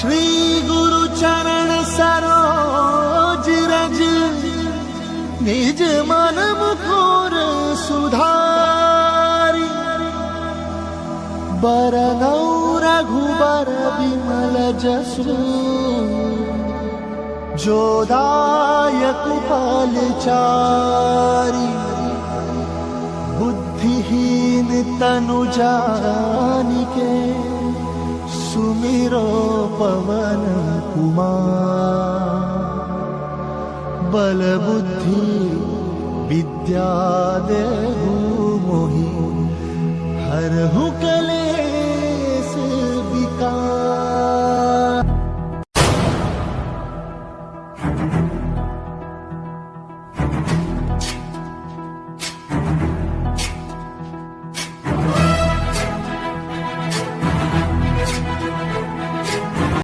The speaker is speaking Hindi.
श्री गुरु चरण सरोज रज, निज मन मुकुर सुधारी। बरनौ रघुबर विमल जसु, जो दायक फलचारी। बुद्धिहीन तनु जानिके, सुमिरो पवन कुमार। बल बुद्धि विद्या देहु मोहि, हरहु कले